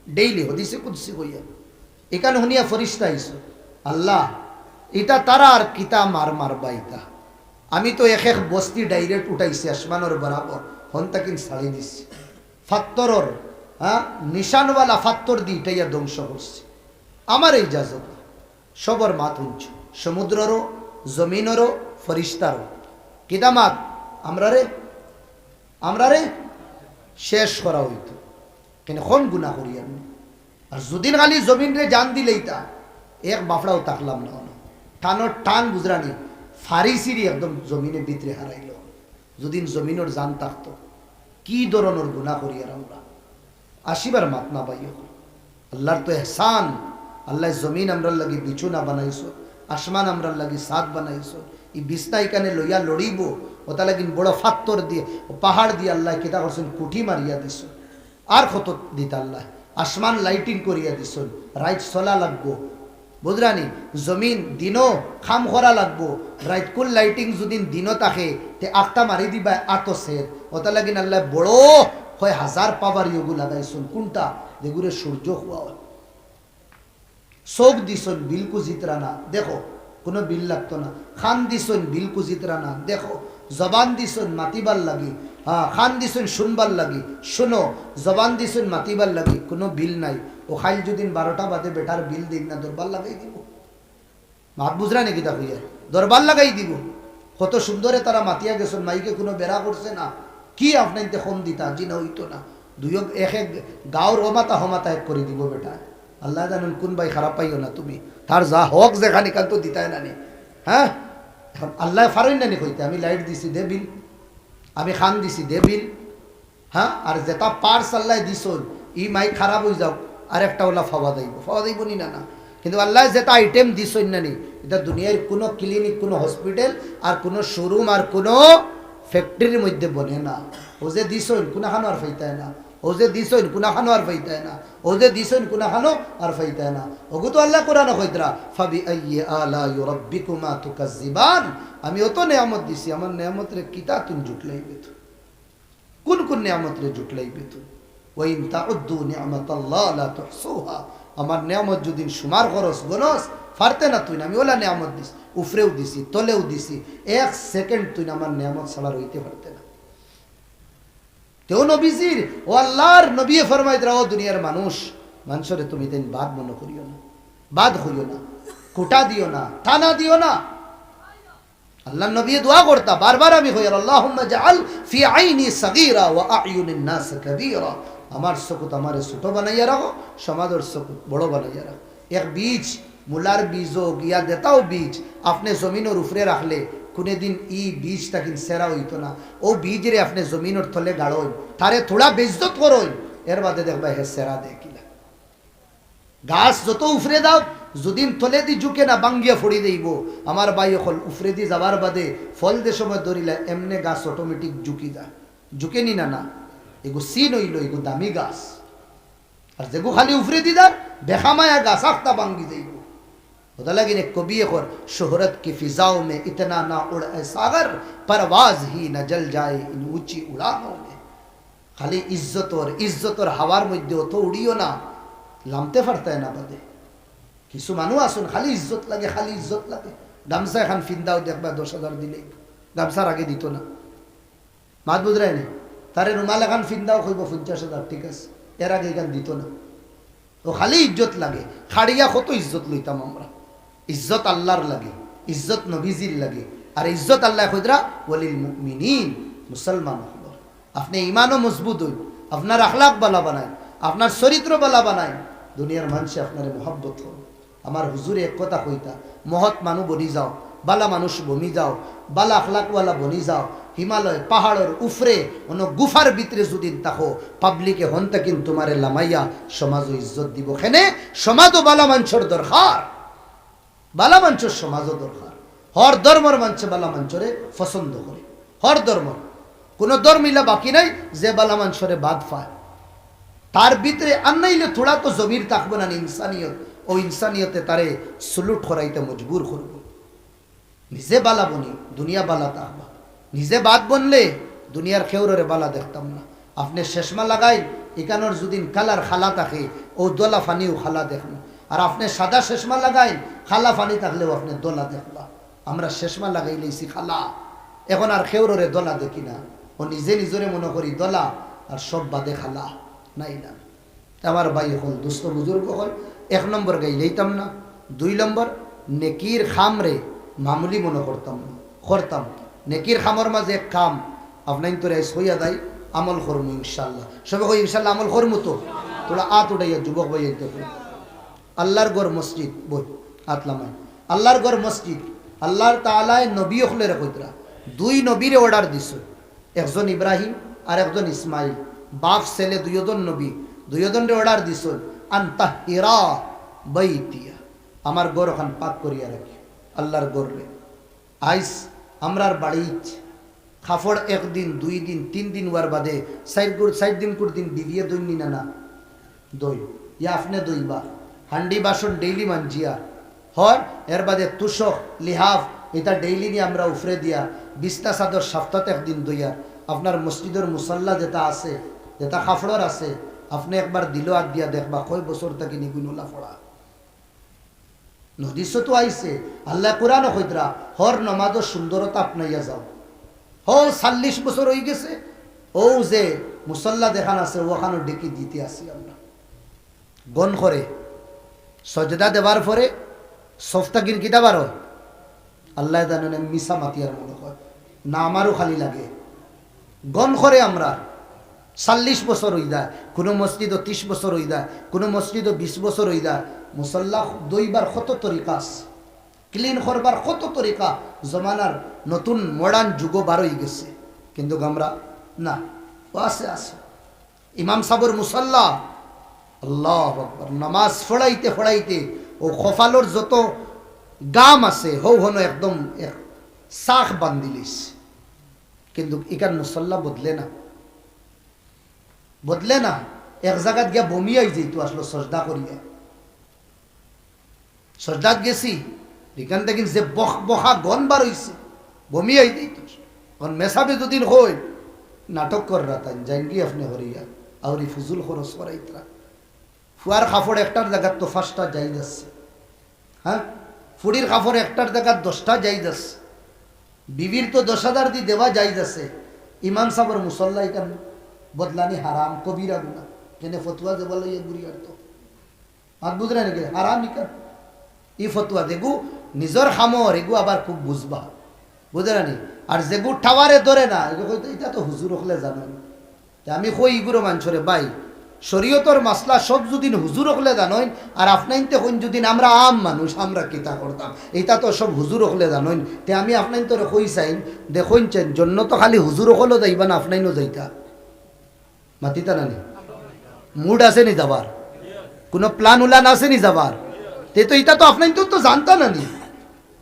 ডেইলি হদিসে কুদসি হইয়া এখান হুনিয়া ফরিস্তা আইসো আল্লাহ এটা তারা আর কিতা মারবা ইতা আমি তো এক বস্তি ডাইরেক্ট উঠাইছি আসমানোর বরাবর হন তাকিন ছাড়ি দিছি ফাত্তরর হ্যাঁ নিশানওয়ালা ফাত্তর দি ইটাইয়া ধ্বংস করছি আমার এই ইজাজত সবর মাত উঞ্চ সমুদ্ররও জমিনেরও ফরিস্তারও কিতা মাত আমরা রে শেষ করা হইতো কেন কোন গুণা করি আমি আর যদিন খালি জমিন রে জান দিলেই তা এক বাফড়াও তাকলাম না টানোর টান বুঝরানি ফারিসিরি একদম জমিনের ভিতরে হারাইল যদিন জমিনের জান থাকতো কি ধরনের গুণা করি আর আমরা আসিবার মাত না পাই আল্লাহর তো এহসান আল্লাহ জমিন আমরার লাগি বিছুনা বানাইছো আসমান আমরার লাগি সাদ বানাইছো এই বিছনা এখানে লইয়া লড়িব ওটা লাগিন বড় ফাত্তর দিয়ে পাহাড় দিয়ে আল্লাহ কিতা করছেন কুঠি মারিয়া দিছ আর কত দিত আল্লাহ আসমান লাইটিং করিয়া দিছ রাইট চলা লাগবো বুঝরানি জমিন দিনও খাম করা লাগবো রাইট কুল লাইটিং যদি দিনও থাকে তে আখটা মারি দিবা আতো সের ওটা লাগিন আল্লাহ বড় হয় 1000 পাওয়ার ইগু লাগাইছুন কোনটা যেগুলো সূর্য হওয়া চোখ দিছন বিলকু জিতরানা দেখো কোনো বিল লাগতো না খান দিছন বিলকু জিতরানা দেখো জবান দিছন মাতিবার লাগি হ্যাঁ খান দিছন শুনবার লাগি শুনো জবান দিছন মাতিবার লাগি কোনো বিল নাই ও খাইল যদি 12টা বাদে বেটার বিল দিন না দরবার লাগাই দিব মাত বুঝরা নাকি তা হইয়া দরবার লাগাই দিব কত সুন্দরে তারা মাতিয়া গেছেন মাইকে কোনো বেড়া করছে না কি আপনাইতে কম দিতা জি না হইতো না দুই এক গাঁর অমাতা হমাতা এক করে দিব বেটা আল্লাহ জানেন কোন ভাই খারাপ পাইও না তুমি তার যা হক যেখানে কাল তো দিতাই না নি হ্যাঁ আল্লাহ ফারই না নি কইতে আমি লাইট দিছি দে বিল আমি খান দিছি দে বিল হ্যাঁ আর যেটা পার্স আল্লাহ দিছন ই মাই খারাপ হয়ে যাও আর একটা ওলা ফাওয়া দাইব নি না কিন্তু আল্লাহ যেটা আইটেম দিছন না নি এটা দুনিয়ার কোনো ক্লিনিক কোনো হসপিটাল আর কোনো শোরুম আর কোনো ফ্যাক্টরির মধ্যে বনে না ও যে দিছন কোনাখানো আর ফাইতায় না ও যে দিছন কোনাখানো আর ফাইতায় না ও যে দিছন কোনাখানো আর ফাইতায় না ওগো তো আল্লাহ কোরআন কইতরা ফাবি আইয়ি আলা রাব্বিকুমা তুকাজ্জিবান আমি অত নিয়ামত দিছি আমার নিয়ামত রে কিতা তুই জুটলাইবে তো কোন নিয়ামত রে জুটলাইবে তো ওয়া ইন তাউদ্দু নি'মাতাল্লাহ লা তুহসুহা আমার নিয়ামত যদি সুমার খরচ গনস ফারতে না তুই আমি ওলা নিয়ামত দিস উফরেও দিছি তলেও দিছি 1 সেকেন্ড তুই আমার নিয়ামত ছাড়া রইতে পারতে না তেও নবীজির ও আল্লাহর নবী ফরমাইতরা ও দুনিয়ার মানুষরে তুমি তেন বাদ মনে করিও না, বাদ হইও না, কোটা দিও না, থানা দিও না। আল্লাহ নবী দোয়া করতা বারবার, আমি হই আল্লাহুম্মা জাআল ফি আইনি সাগীরা ওয়া আ'য়ুনিন নাস কাবীরা, আমার চকুত আমারে ছোট বানাইয়া রাখো, সমাজের চকুত বড় বানাইয়া রাখো। এক বীজ মুলার বীজ হোক ইয়া দেতাও বীজ আপনি জমিনের উপরে রাখলে কোনে দিন ই বীজটা কিন্তু সেরা হইতো না। ও বীজরে আপনি জমিনের থলে গাড়োই, তারে থোড়া বেজ্জত করোই, এর বাদে দেখবা হে সেরা দেখিলা। গাছ যত উফরে দাও, যদিন থলে দি ঝুঁকে না বাঙ্গিয়া ফড়ি দেইব। আমার বাই হল উফরে দি যাবার বাদে ফল দে সময় ধরিলা এমনে গাছ অটোমেটিক ঝুঁকি যা, ঝুঁকে নি না, এগো সিন হইল, এগো দামি গাছ। আর যেগো খালি উফরে দিদার বেখামায়া গাছ আখতা বাঙ্গি যাইব। बता लगी ने कभी और शोहरत की फिजाओं में इतना ना उड़ सागर, परवाज ही न जल जाए इन ऊंची उड़ानों में। खाली इज्जत और हवार मध्य तो उड़ियो ना, लामते फरता है ना बदे किसु मानु आसुन खाली इज्जत लगे, खाली इज्जत लगे। गामसा खान फिंदाओ देखबा 10,000 दिले, गामसार आगे दितो ना, मात बुझराय ने तारे रुमाल खान फिंदाओ कइब 50,000, ठीक আছে, এর আগে গান দিত না। ও খালি ইজ্জত লাগে, খাড়িয়া কত ইজ্জত লইতাম আমরা। ইজ্জত আল্লাহর লাগে, ইজ্জত নবীজির লাগে। আর ইজ্জত আল্লাহ খুদরা ওয়ালিল মুমিনিন, মুসলমান হলো। আপনি ইমানও মজবুত হইল, আপনার আখলাক বালা বানায়, আপনার চরিত্র বালা বানায়, দুনিয়ার মানুষে আপনার মহব্বত হল। আমার হুজুরে এক কথা কইতা, মহৎ মানুষ বনি যাও, বালা মানুষ বনি যাও, বালা আখলাকওয়ালা বনি যাও। হিমালয় পাহাড়ের উফরে অন্য গুফার ভিতরে যদি তাকো, পাবলিকে হন্তা কিন্তু তোমারে লামাইয়া সমাজও ইজ্জত দিব। খেনে সমাজও বালা মানুষের দরকার, বালা মানুষের সমাজও দরকার। হর ধর্মর মানুষে বালা মানুষরে পছন্দ করে, হর ধর্ম, কোনো ধর্মিলা বাকি নাই যে বালা মানুষরে বাদ পায়। তার ভিতরে আনাইলে থোড়া তো জমির থাকবো না ইনসানিয়ত, ও ইনসানিয়তে তারে সুলুট করাইতে মজবুর করব। নিজে বালা বনি দুনিয়া বালা থাকবা, নিজে বাদ বনলে দুনিয়ার খেউরে বালা দেখতাম না। আপনি শেষমা লাগাই এখানোর যদি কালার খালা থাকে, ও দোলা ফানিও খালা দেখবো। আর আপনি সাদা শেষমা লাগাই খালা ফানি থাকলেও আপনি দোলা দেখবা। আমরা শেষমা লাগাই লইছি খালা, এখন আর খেউরে দোলা দেখি না। ও নিজে নিজরে মনে করি দোলা, আর সব বাদে খালা নাই না। আমার ভাই হল দুস্থ বুজুর্গ হল, 1 নম্বর গাই লইতাম না, 2 নম্বর নেকির খামরে মামুলি মনে করতাম না, করতাম। নেকির খামর মাঝে এক কাম আপনার তো রেস হইয়া দেয়, আমল করমু ইনশাল্লাহ। সবে কই ইনশাল্লাহ আমল করমু তো, তোরা আত উঠাইয়া যুবক ভাই আল্লাহর গড় মসজিদ বই আতলামাই, আল্লাহর গড় মসজিদ। আল্লাহর তাআলায় নবী হলে রেখা 2 নবীরে অর্ডার দিছ, একজন ইব্রাহিম আর একজন ইসমাইল, বাপ ছেলে 2জন নবী, 2জনরে অর্ডার দিছ আনতাহিরা বাইতিয়া, আমার গড় ওখান পাক করিয়া রাখি। আল্লাহর গড় রে আইস আমরার বাড়ি খাফড় 1 দিন 2 দিন 3 দিন ওয়ার বাদে 4 দিন কুর দিন দিবিয়ে দইনি না দই ইয়া আপনি দইবা হান্ডি বাসন ডেইলি মানজিয়া হর। এর বাদে তুষক লিহাফ এটা ডেইলি নিয়ে আমরা উফরে দিয়া, বিছনা চাদর সপ্তাহে 1 দিন দইয়া। আপনার মসজিদের মুসল্লা যেটা আছে, যেটা খাফড়র আছে, আপনি একবার দিল আগ দিয়া দেখবা কয় বছর থাকি নিগুনলা ফড়া। নদীস তো আইছে আল্লাহ কোরআন কইতরা হর নমাজের সুন্দরতা আপনাইয়া যাও। হো 40 বছর হয়ে গেছে, ও যে মুসল্লা দেখান আছে ওখানে ডেকে দিতে আসি আমরা। গন করে সজদা দেবার পরে সফতাকির কিতা বারো আল্লাহ জানেন, মিশা মাতিয়ার মনে হয় না, আমারও খালি লাগে। গন করে আমরা 40 বছর হই যায়, কোনো মসজিদও 30 বছর হই যায়, কোনো মসজিদও 20 বছর হই যায়। মুসল্লা দইবার কত তরিকা আছে, ক্লিন করবার কত তরিকা, জমানার নতুন মডার্ন যুগ বার হয়ে গেছে। কিন্তু আমরা না, ও আছে আছে ইমাম সাবর মুসল্লা আল্লাহু আকবার, নামাজ পড়াইতে পড়াইতে ও খফালোর যত গাম আছে হৌ হনো একদম শাখ বান্দিলিস। কিন্তু এখান মুসল্লা বদলে না, বদলে না। এক জায়গাত গিয়া বমি আই যেত আসলো সজদা করিয়া, সজদাত গেছি এখান থেকে যে বখা গন বার হইছে বমি আই যেত। মেসাবে দুদিন হই নাটক কর রাতান জাইনকি আপনি হরিয়া আউরি ফুজুল খরচ করাইতরা। ফুয়ার কাপড় একটার জায়গাত তো 5টা যাই যাচ্ছে, হ্যাঁ ফুড়ির কাপড় একটার জায়গাত 10টা যাই যাচ্ছে, বিবির তো 10,000 দিয়ে দেওয়া যাই যাচ্ছে। ইমাম সাবর মুসল্লা এখান বদলানি হারাম কবিরা গুনাহ কেনে ফতোয়া যে বলে ইয়ে বুড়ি আর তো মাত বুঝরে নাকি হারাম ইকা ই ফতোয়া দেগু নিজর খামর এগু আবার খুব বুঝবা বুঝরানি আর যেগু টাওয়ারে ধরে না এগু কইতে এটা তো হুজুর হলে জানেন আমি কই ইগুরো মানছরে ভাই শরীয়তর মাসলা সব যদি হুজুর হলে জানেন আর আপনাইতে কইন যদি আমরা আম মানুষ আমরা কিতা করতাম এটা তো সব হুজুর হলে জানেন তে আমি আপনাইন তোরে কই চাইন দেখুন চেন জন্য তো খালি হুজুর হলে যাইবা না আপনাইনও যাইতা মাতিতা নানি মুড আছে নি যাবার কোনো প্ল্যান উলান আছে নি যাবার তে তো এটা তো আপনাইন তো জানতা নানি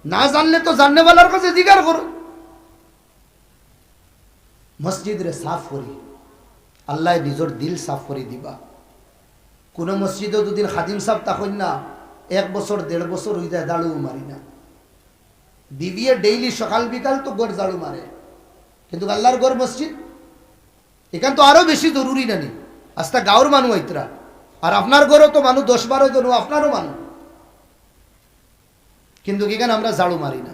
না জানলে তো জাননেওয়ালার কাছে জিজ্ঞার করো মসজিদ রে সাফ করি আল্লাহ নিজের দিল সাফ করে দিবা কোন মসজিদে দুদিন খাদিম সাহেব তখন না 1 বছর 1.5 বছর হয়ে যায় দাঁড়ু মারি না বিবিয়ে ডেইলি সকাল বিকাল তো গড় জাড়ু মারে কিন্তু আল্লাহর গড় মসজিদ এখান তো আরো বেশি জরুরি নানি আস্তা গাঁর মানুষ আইতরা আর আপনার গড়ও তো মানুষ 10-12 জন আপনারও মানুষ কিন্তু এখানে আমরা জাড়ু মারি না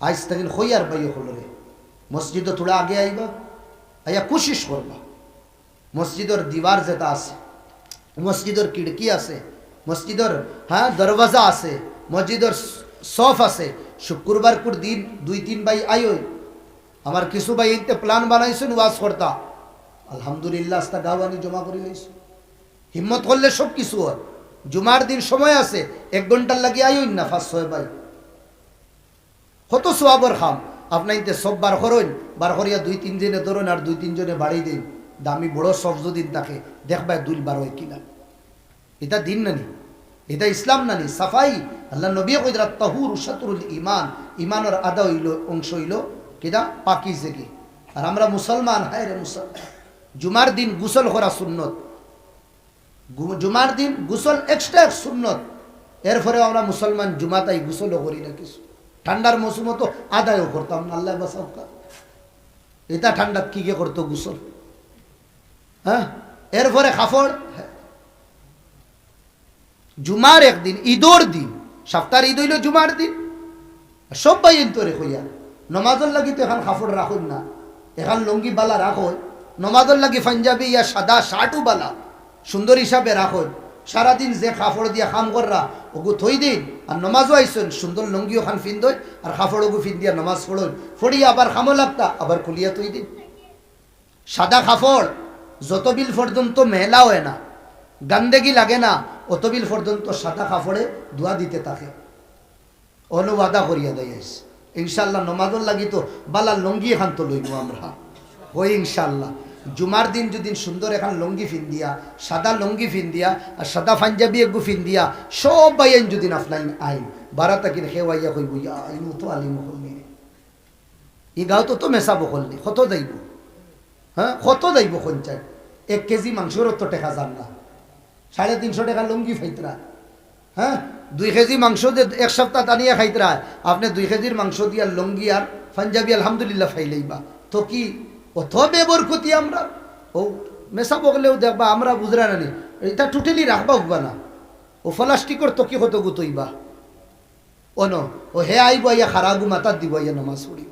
আজ তখন হইয়ার বাইয়ে হলো রে মসজিদে থোড়া আগে আইবা আইয়া কোশিশ করবা মসজিদের দিবার যেটা আছে মসজিদের খিড়কি আছে মসজিদের হ্যাঁ দরওয়াজা আছে মসজিদের সফ আছে শুক্রবার কুর দিন 2-3 ভাই আইও আমার কিছু ভাই ইনতে প্ল্যান বানাইছেন ওয়াজ করতা আলহামদুলিল্লাহ আস্তা গাওয়ানি জমা করে লইছ হিম্মত করলে সব কিছু হয় জুমার দিন সময় আছে 1 ঘন্টার লাগি আইও না 5-6 ভাই কত সওয়াবের খাম আপনি ইনতে সব বার করুন বার করিয়া 2-3 জনে ধরুন আর 2-3 জনে বাড়ি দিন দামি বড় সফজুদ্দিন তাকে দেখবা 2 বার হয় কিনা এটা দিন নানি এটা ইসলাম নানি সাফাই আল্লাহ নবী কইরা তাহুর শাতরুল ঈমান ঈমানের আদা হইল অংশ হইল কিদা পাকিজগি আর আমরা মুসলমান হায় রে মুসলমান জুমার দিন গোসল করা সুন্নত জুমার দিন গোসল এক্সট্রা সুন্নত এরপরে আমরা মুসলমান জুমাতাই গোসলও করি না কিছু ঠান্ডার মৌসুমে তো আদায়ও করতাম না আল্লাহ বাসাউকা এটা ঠান্ডা কি কে করতো গোসল হ্যাঁ এরপরে কাপড় জুমার একদিন ঈদর দিন সপ্তাহের ঈদ হইল জুমার দিন সব ভাই তোরে কইয়া নমাজের লাগি তো এখন কাপড় রাখুন না এখন লুঙ্গি বালা রাখো নমাজের লাগি পাঞ্জাবি ইয়া সাদা শার্টও বালা সুন্দর হিসাবে রাখো সারাদিন যে কাপড় দিয়া কাম কররা ওগু থই দিন আর নমাজও আইসন সুন্দর লুঙ্গিও খান ফিন দই আর কাপড় ওগু ফিন দিয়া নমাজ পড়ুন ফড়িয়া আবার খামো লাগতা আবার খুলিয়া থই দিন সাদা কাপড় যতবিল পর্যন্ত মেলা হয় না গান্দেগি লাগে না অতবিল পর্যন্ত সাদা কাপড়ে ধোয়া দিতে থাকে অনুবাদা করিয়া দেয় ইনশাল্লাহ নমাজর লাগি তো বালা লঙ্গি এখান তো লইব আমরা ওই ইনশাল্লাহ জুমার দিন যদি সুন্দর এখান লঙ্গি ফিন দিয়া সাদা লঙ্গি ফিন দিয়া আর সাদা পাঞ্জাবি এগু ফিন দিয়া সব বাইন যদি আপনাইন আইন বারাতা কিনে খেওয়াইয়া কইব ইয়া আইন তো আলিম হলনি ই গাঁও তো মেসা বকলনি কত যাইব হ্যাঁ কত যাইব সঞ্চাই 1 কেজি মাংসর তো টেকা যান না 350 টাকা লুঙ্গি ফাইতরা হ্যাঁ 2 কেজি মাংস যে 1 সপ্তাহ টানিয়া খাইতরা আপনি 2 কেজির মাংস দিয়া লুঙ্গি আর পাঞ্জাবি আলহামদুলিল্লাহ ফাইলেইবা তো কি অত বেবরকতি আমরা ও মেসা বগলেও দেখবা আমরা বুঝরা নানি এটা টোটালি রাখবা উঠবা না ও প্লাস্টিকর তো কি কত গুতইবা অন ও হে আইব ইয়া খারাগু মাতা দিব ইয়া নামাজ পড়িব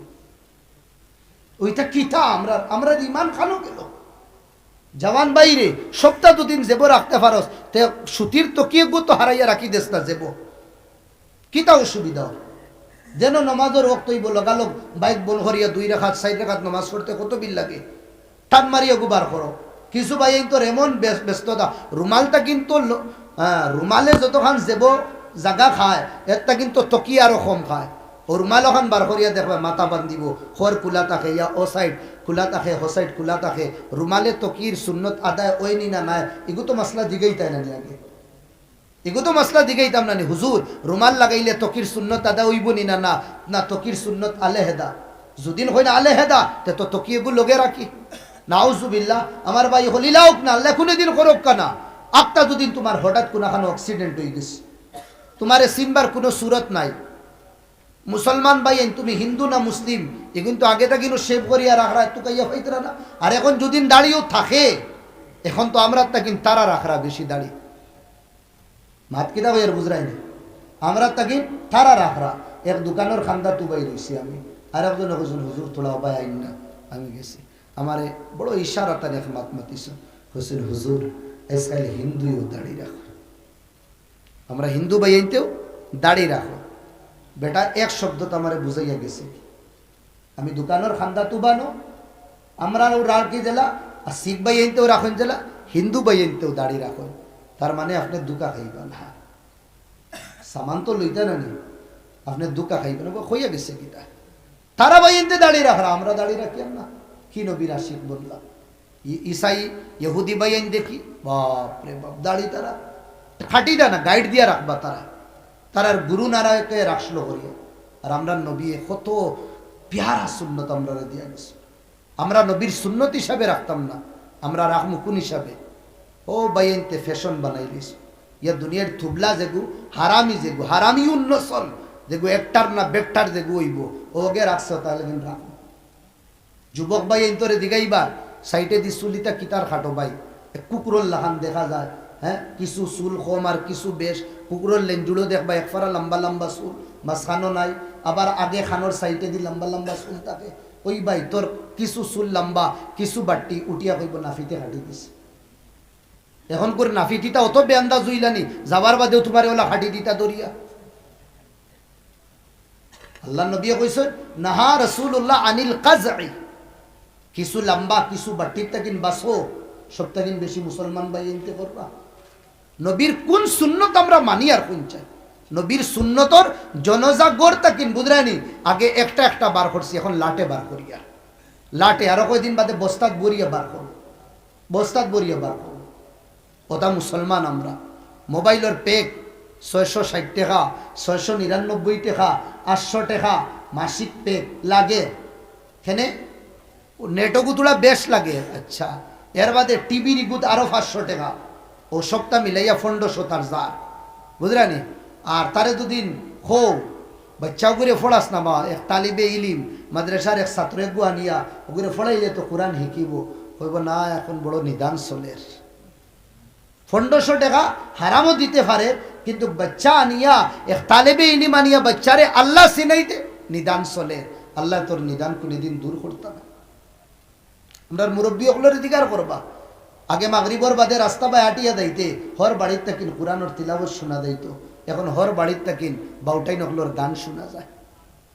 ওইটা কিতা আমরা ইমান খানো গেল জওয়ান বাইরে সপ্তাহ 2 দিন জেব রাখতে পারস তে সুতির তো কি গো তো হারাইয়া রাখি দেস না জেব কিতা অসুবিধা যেন নমাজের ওয়াক্ত হইব লাগালগ বাইক বল করিয়া 2 রাকাত 4 রাকাত নামাজ পড়তে কত বিল লাগে টান মারিয়া গুবার করো কিছু ভাই তো এমন ব্যস্ততা রুমালটা কিন্তু রুমালে যতখান জেব জাগা খায় এটা কিন্তু তকি আরো কম খায় ও রুমাল ওখান বার করিয়া দেখবা মাথা বান্ধিব খর কুলা থাকে ইয়া ও সাইড খুলা থাকে হো সাইড খুলা থাকে রুমালে তকির সুন্নত আদায় ওইনি না নাই এগু তো মশলা দিগেই তাই না লাগে এগু তো মশলা দিগেইতাম না হুজুর রুমাল লাগাইলে তকির সুন্নত আদায় হইব নি না না না তকির সুন্নত আলেহেদা যদিন হয় না আলেহেদা তে তো তকি এগু লগে রাখি নাউজুবিল্লাহ আমার ভাই হলিলাওক না আল্লাহ কোনদিন করব কানা আপটা যদি তোমার হঠাৎ কোনখানে অ্যাক্সিডেন্ট হই গেছে তোমারে সিম্বার কোনো সুরত নাই মুসলমান ভাই তুমি হিন্দু না মুসলিম এ কিন্তু আগে তা কিন্তু সেভ করিয়া রাখরা একটু কাইয়া হইতরা না আর এখন যদিন দাড়িও থাকে এখন তো আমরা তা কিন্তু তারা রাখরা বেশি দাড়ি মাত কিতা ভাইয়ের বুঝরাই না আমরা তা কিন্তু তারা রাখরা এক দোকানের খান্দা তুবাই রইছি আমি আর একজন হুজুর থোড়া ভাই আইন না আমি গেছি हमारे बड़ो इशारा तने खमात मतीस हुसैन हुजूर आजकल हिंदुओ दाढ़ी राखो আমরা হিন্দু বাইনতেও দাড়ি রাখো বেটা এক শব্দ তো আমারে বুঝাইয়া গেছে আমি দোকানের খান্দা তুবানো আমরা রার কি জেলা আর শিখ বাইনতেও রাখেন জেলা হিন্দু বাইনতেও দাড়ি রাখো তার মানে আপনি দুকা খাইবেন হ্যাঁ সামান তো লইতা না নি আপনি দুকা খাইবেন হইয়া গেছে কিটা তারা বাইনতে দাড়ি রাখরা আমরা দাড়ি রাখি না কি নবীর আশিক বললাম ঈসাই ইহুদি বাইন দেখি বাপ রে বাপ দাড়ি তারা খাটি দা না গাইড দিয়া রাখবা তারা তারার গুরু নারায়ণকে রাখলো করিয়া আর আমরা নবী কত প্যারা সুন্নত আমরা দিয়া গেছি আমরা নবীর সুন্নত হিসাবে রাখতাম না আমরা রাখমু কোন হিসাবে ও বাইনতে ফ্যাশন বানাইলিস ইয়া দুনিয়ার থুবলা যেগু হারামি উন্নসল যেগু একটার না বেকটার যেগু হইব ওগে রাখছ তাহলে কিন্তু রাখ যুবক বাইন তোরে দিগাইবা সাইটে দি চুলিতা কিতার খাটো বাই কুকুরল লাহান দেখা যায় হ্যাঁ কিছু চুল কম আর কিছু বেশ কুকুরের লেঞ্জুড়ো দেখবা একফারা লম্বা লম্বা চুল মাঝখানো নাই আবার আগে খানোর সাইডে দি লম্বা লম্বা চুল থাকে ওই ভাই তোর কিছু চুল লম্বা কিছু বাট্টি উঠিয়া কইব নাফিতে হাঁটি দিছে এখন করে নাফিটিটা অত বেআন্দা জুইলানি যাবার বাদেও তোমার ওলা হাঁটি দিতা দরিয়া আল্লাহ নবী কইছেন নাহা রাসূলুল্লাহ আনিল কাজঈ কিছু লম্বা কিছু বাট্টি তাকিন বাসো সপ্তাহিন বেশি মুসলমান ভাই এনতে করবা নবীর কোন সুন্নত আমরা মানি আর কোন চাই নবীর সুন্নতর জনজা গড় তাকিন বুঝরানি আগে একটা একটা বার করছি এখন লাটে বার করিয়া লাটে আরো কয়দিন বাদে বস্তাত বরিয়া বার করব বস্তাত বরিয়া বার করব ওটা মুসলমান আমরা মোবাইলের পেক 660 টাকা 699 টাকা 800 টাকা মাসিক পেক লাগে এখানে নেটগুতুলা বেশ লাগে আচ্ছা এর বাদে টিভি রিগুত আরো 500 টাকা ও সবটা মিলাইয়া 1500 তার যা বুঝরানি আর তারে দুদিন হো বাচ্চা করে ফড়াস না বা এক তালিবে ইলিম মাদ্রাসার এক ছাত্র একগু আনিয়া ওগুলো ফড়াইলে তো কোরআন শিকিব হইব না এখন বড় নিদান চলের 1500 টাকা হারামও দিতে পারে কিন্তু বাচ্চা আনিয়া এক তালিবে ইলিম আনিয়া বাচ্চারে আল্লাহ সিনাইতে নিদান চলে আল্লাহ তোর নিদান কোনদিন দূর করতে না আমরা মুরব্বী ওগুলোর অধিকার করবা আগে মাগরিবর বাদে রাস্তা বা আটিয়া যাইতে হর বাড়ির তাকিন কোরআনের তিলাওয়াত শোনা যাইত এখন হর বাড়ির তাকিন বাউটাই নকলোর গান শোনা যায়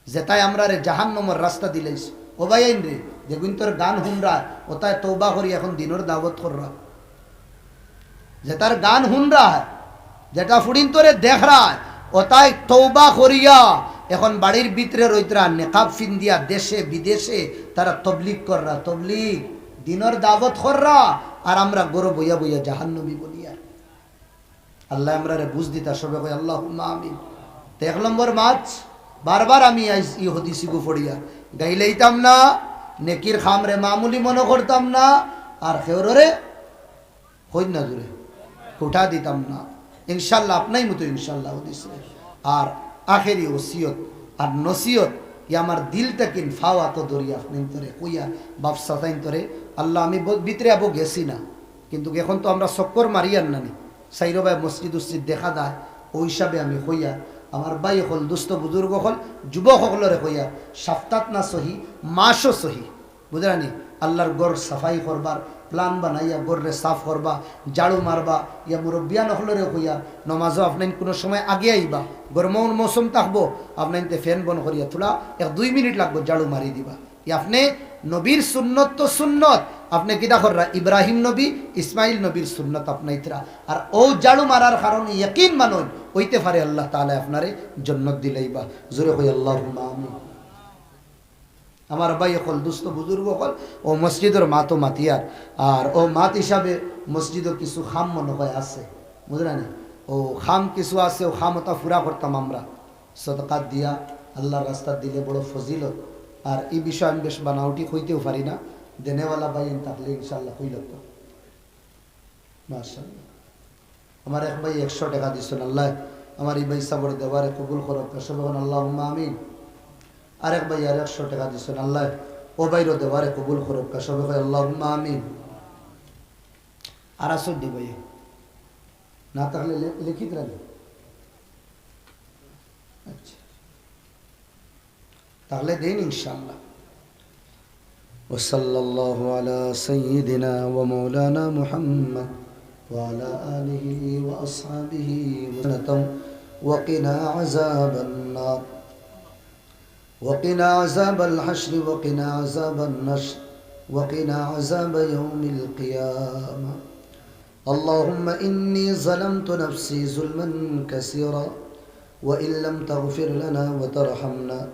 যেটাই আমরা রে জাহান্নামের রাস্তা দিলাইছ ও ভাইন রে যেগুন তোর গান হুনরা ওটাই তওবা করি এখন দিনের দাওয়াত কররা যেটার গান হুনরা যেটা ফুড়িন তোরে দেখরা ওটাই তওবা করিয়া এখন বাড়ির ভিতরে রইতরা নেকাব ফিন্দিয়া দেশে বিদেশে তারা তবলিগ কররা তবলিগ দিনের দাওয়াত কররা আর আমরা গরো বইয়া বইয়া জাহান্নামী বলিয়া আল্লাহ আমরা রে বুঝ দিতা সবে কই আল্লাহুম্মা আমিন তো 1 নম্বর মাছ বারবার আমি এই হদিসি গু পড়িয়া গাইলেইতাম না নেকির খামরে মামুলি মনে করতাম না আর খেওরে হই না জুড়ে উঠা দিতাম না ইনশাআল্লাহ আপনাই মতো ইনশাআল্লাহ হদিস আর আখেরি ওসিয়ত আর নসিয়ত ই আমার দিলটা কিন ফাওয়া তো দরিয়া আপনি তোরে কইয়া বাপসা তাইন তোরে আল্লাহ আমি ভিতরে আবো গেছি না কিন্তু এখন তো আমরা চক্কর মারিয়ার নানি সাইরো ভাই মসজিদ উসজিদ দেখা যায় ওই হিসাবে আমি কইয়া আমার ভাই হল দুস্থ বুজুর্গ হল যুবক সকলরে কইয়া সপ্তাহ না সহি মাসও সহি বুঝরানি আল্লাহর গড় সাফাই করবার প্লান বানাইয়া গড়রে সাফ করবা ঝাড়ু মারবা ইয়া মুরব্বিয়ান হলরে কইয়া নমাজও আপনার কোনো সময় আগে আইবা গরমর মৌসুম থাকবো আপনাইতে ফ্যান বন করিয়া তোলা 1-2 মিনিট লাগবো ঝাড়ু মারি দিবা ই আপনি নবীর সুন্নত তো সুন্নত আপনি কিটা কররা ইব্রাহিম নবী ইসমাইল নবীর সুন্নত আপনাইতরা আর ও ঝাড়ু মারার কারণে ইয়াকিন মানন হইতে পারে আল্লাহ তাআলা আপনারে জান্নাত দিলাইবা জোরে কই আল্লাহুম্মা আমিন আমার ভাই হল দুস্থ বুজুর্গ হল ও মসজিদের মা তো মাতিয়ার আর ও মাত হিসাবে মসজিদও কিছু খাম মনে হয় আছে বুঝলেন ও খাম কিছু আছে ও খামতা পুরা করতাম আমরা সদকাত দিয়া আল্লাহর রাস্তা দিলে বড় ফজিলত আর এই বিষয় আমি বেশ বানাউটি হইতেও পারি না দেনেওয়ালা ভাই থাকলে ইনশাল্লাহ হইল তো মাশাআল্লাহ আমার এক ভাই 100 টাকা দিছেন আল্লাহ আমার এই ভাই সাবর দেওয়ারে কবুল করুক সবাই আল্লাহুম্মা আমিন আরেক ভাই আর 100 টাকা দিছেন আল্লাহ ও ভাইরও দেওয়ারে কবুল করুক সবাই আল্লাহুম্মা আমিন আর আসল দি ভাই না তাহলে লিখিত রাখি আচ্ছা তাহলে দেন ইনশাআল্লাহ وصلى الله على سيدنا ومولانا محمد وعلى آله وأصحابه وسلم وقنا عذاب النار وقنا عذاب الحشر وقنا عذاب النشر وقنا عذاب يوم القيامة اللهم إني ظلمت نفسي ظلما كثيرا وإن لم تغفر لنا وترحمنا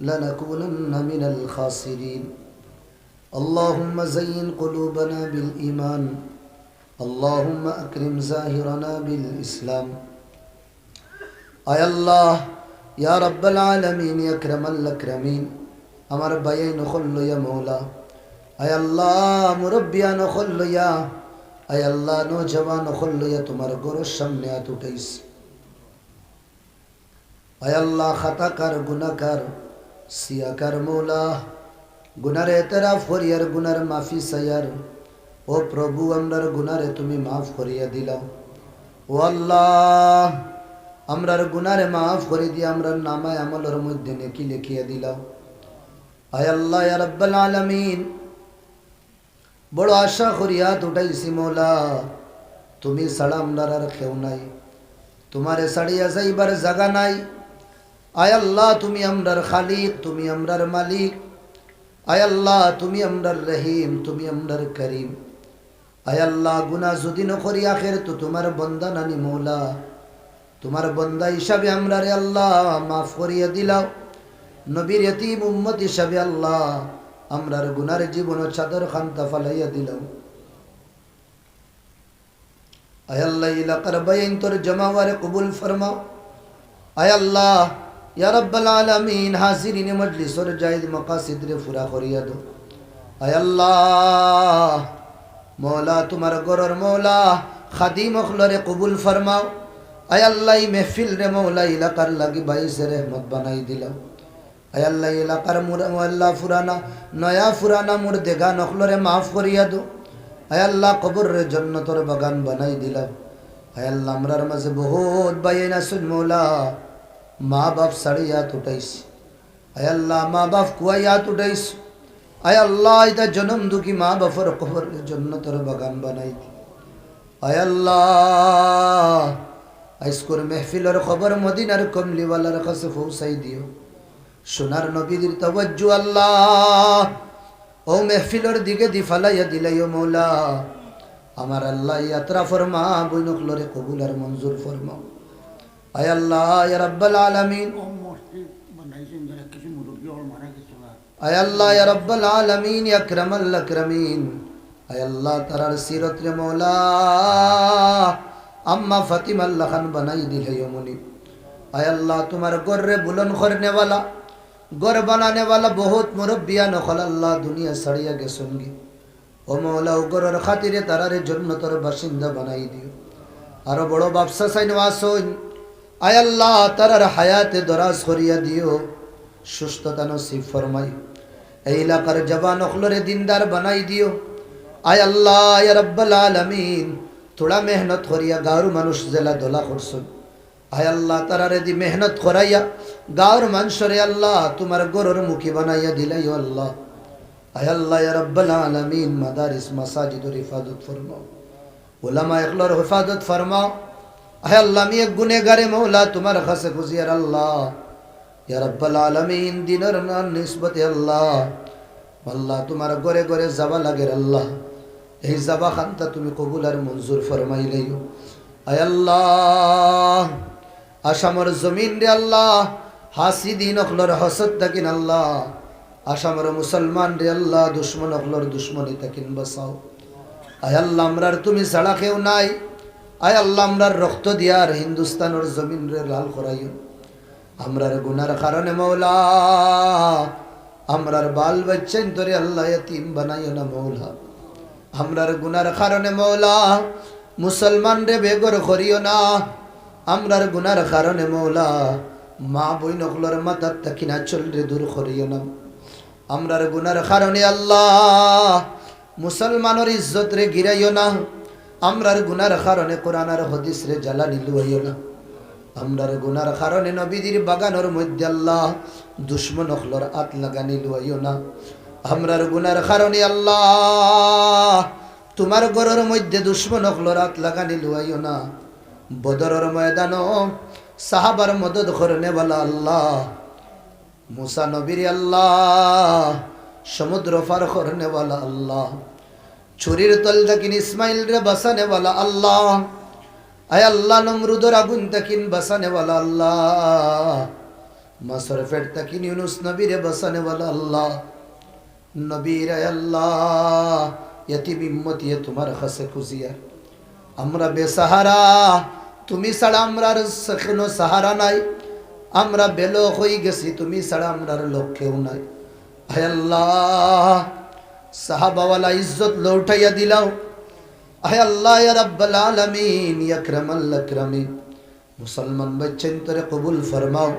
لنكونن من الخاسرين اللهم زين قلوبنا بالإيمان اللهم أكرم ظاهرنا بالإسلام আয় আল্লাহ ইয়া রাব্বাল আলামিন ইয়া আকরামাল আকরামিন আমার বাইন খল্ল ইয়া মওলা আয় আল্লাহ মুরব্বিয়ান খল্ল ইয়া আয় আল্লাহ নওজওয়ান খল্ল ইয়া তোমার ঘরের সামনে হাত উঠাইস আয় আল্লাহ খাতাকার গুনাহগার সিয়াকার মওলা গুনার এতরাফ করিয়ার গুনার মাফি চাইয়ার ও প্রভু আমরার গুনারে তুমি মাফ করিয়া দিলাও ও আল্লাহ আমরার গুনারে মাফ করে দিয়ে আমরার নামায় আমলের মধ্যে নেকি লিখিয়া দিলাও আয় আল্লাহ ইয়া রাব্বাল আলামিন বড় আশা করিয়া উঠাইছি মওলা তুমি ছাড়া আমরার আর কেউ নাই তোমারে ছাড়িয়া যাইবার জায়গা নাই আয় আল্লাহ তুমি আমরার খালিক তুমি আমরার মালিক আয় আল্লাহ তুমি আমরার রহিম তুমি আমরার করিম আয় আল্লাহ গুনাহ যদি ন করি আখের তো তোমার বান্দা নানি মওলা তোমার বান্দা হিসাবে আমরা রে আল্লাহ মাফ করিয়া দিলাও নবীর ইতিম উম্মত হিসাবে আল্লাহ আমরার গুনার জীবন চাদর খান্তা ফালাইয়া দিলাও আয় আল্লাহ ইলাকার বাইন তোর জমাওয়ারে কবুল ফরমাও আয় আল্লাহ ইয়া রাব্বাল আলামিন হাজিরিন মজলিসর জায়েদ মাকাসিদ রে পুরা করিয়া দো আয় আল্লাহ মওলা তোমার ঘরের মওলা খাদিম অখলরে কবুল ফরমাও আয় আল্লাহ এই মেহফিল রে মওলা ইলাকার লাগি বাইসে রহমত বানাই দিলাও আয় আল্লাহ ইলাকার মোল্লা ফুরানা নয়া ফুরানা মুর্দেগা নখলরে মাফ করিয়া দো আয় আল্লাহ কবর রে জান্নাতের বাগান বানাই দিলাও আয় আল্লাহ আমরার মাঝে বহুত বাইনা সুন মওলা মা বাপ সাড়িয়া উঠাইস আয় আল্লাহ মা বাপ কুয়াইয়া উঠাইস আয় আল্লাহ এটা জনম দুঃখী মা বাপর কবর রে জান্নাতের বাগান বানাই দি আয় আল্লাহ আজকের মেহফিলের খবর মদিনার কমলিওয়ালার কাছে পৌঁছাই দিও সোনার নবীদের তাওয়াজ্জু আল্লাহ ও মেহফিলের দিকে দি ফালাইয়া দিলাইও মওলা আমার আল্লাহ ইয়াত্রা ফরমা বইনকলরে কবুল আর মঞ্জুর ফরমাও আয় আল্লাহ ইয়া রাব্বাল আলামিন আয় আল্লাহ ইয়া রাব্বাল আলামিন ইয়া আকরামাল আকরামিন আয় আল্লাহ তারার সিরত রে মওলা अम्मा फातिमा अल्लाह खान बनाई दिल है मुनि आय अल्लाह तुम्हारे गोर्रे बुलंद करने वाला गोर बनाने वाला बहुत मुरब्बिया नखल अल्लाह दुनिया सड़िया के सुनगी ओ मौला गोर खातिरे तारारे जन्नतर बासिंदा बनाई दियो आरो बड़ो बापसा साइन वासोन आय अल्लाह तारार हायाते दराज करिया दियो सुस्थता नसीब फरमाई ए इलाकार जवान अखलरे दीनदार बनाई दियो आय अल्लाह या रब्बल आलमीन थोड़ा मेहनत करिया गाँव मानुष जेला दोला करसुन आय अल्लाह तारारे दी मेहनत कराइया गाँव मानुषरे अल्लाह तुम्हार गोरर मुखी बनाइया दिलाइयो अल्लाह आय अल्लाह या रब्बल आलमीन मदारिस मसाजिदर हिफाजत फरमाओ उलमा इखलार हिफाजत फरमाओ आय अल्लाह मी एक गुनेगारे मौला तुम्हार खासे गुजियर अल्लाह या रब्बल आलमीन दिनर निस्बत अल्लाह अल्लाह तुम्हार गोरे गोरे जबा लगे अल्लाह এই জাবা খানটা তুমি কবুল আর মঞ্জুর ফরমাইলেও আয় আল্লাহ আসামর জমিন রে আল্লাহ হাসিদিন অখলর হসদ তাকিন আল্লাহ আসামর মুসলমান রে আল্লাহ দুশমন অখলর দুশমনি তাকিন বাঁচাও আয় আল্লাহ আমরার তুমি ছাড়া কেউ নাই আয় আল্লাহ আমরার রক্ত দিয়ার হিন্দুস্তানের জমিন রে লাল করাইও আমরার গুনার কারণে মওলা আমরার বাল বাচ্চান তোরে আল্লাহ ইতিম বানাইও না মওলা আমরার গুনার কারণে মওলা মুসলমান রে বেগর করিও না আমরার গুনার কারণে মওলা মা বইন অকলর মাথার তাকিনা চল রে দূর করিও না আমরার গুনার কারণে আল্লাহ মুসলমানের ইজ্জত রে গিরাইও না আমরার গুনার কারণে কোরআন আর হাদিস রে জ্বালানি লইও না আমরার গুনার কারণে নবীদের বাগানের মধ্যে আল্লাহ দুশমন অকলর আত লাগানি লইও না আমরার গুনার কারণে আল্লাহ তোমার ঘরের মধ্যে দুশ্মন রাত লাগানি লুয়াইও না। বদরের ময়দানও সাহাবার মদদ করনে বলা আল্লাহ, মুসা নবীর আল্লাহ সমুদ্র পার করনে বলা আল্লাহ, ছুরির তল তাকিন ইসমাইল রে বাসানে বলা আল্লাহ, আয় আল্লাহ নমরুদর আগুন তাকিন বাসানে বলা আল্লাহ, মাসর ফেট তাকিন ইউনুস নবীরে বাসানে বলা আল্লাহ। নবীর আয় আল্লাহ ইয়তিম উম্মতি তোমার কাছে খুঁজিয়া, আমরা বেসাহারা, তুমি ছাড়া আমরার কোনো সাহারা নাই, আমরা বেলোক হয়ে গেছি, তুমি ছাড়া আমরার লোক কেউ নাই। আয় আল্লাহ সাহাবাওয়ালা ইজ্জত লৌটাইয়া দিলাও। আয় আল্লাহ ইয়া রাব্বাল আলামিন ইয়া আকরামাল আকরামিন, মুসলমান বচ্চেন তোরে কবুল ফরমাও,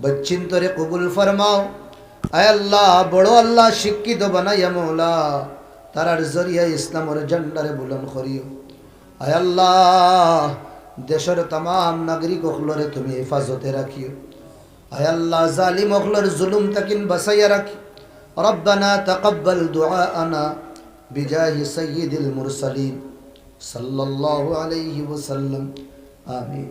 বচ্চেন তোরে কবুল ফরমাও। আয় আল্লাহ বড় আল্লাহ শিক্ষিত বানাইয়া মৌলা তারার জরিয়া ইসলামের ঝান্ডারে বুলন্দ করিও। আয় আল্লাহ দেশের तमाम নাগরিক অখলরে তুমি হেফাজতে রাখিও। আয় আল্লাহ জালিম অখলর জুলুম তাকিন বাসাইয়া রাখি। রব্বানা তাকাব্বাল দুআআনা বিজাহি সাইয়্যিদিল মুরসালিন সাল্লাল্লাহু আলাইহি ওয়াসাল্লাম। আমিন।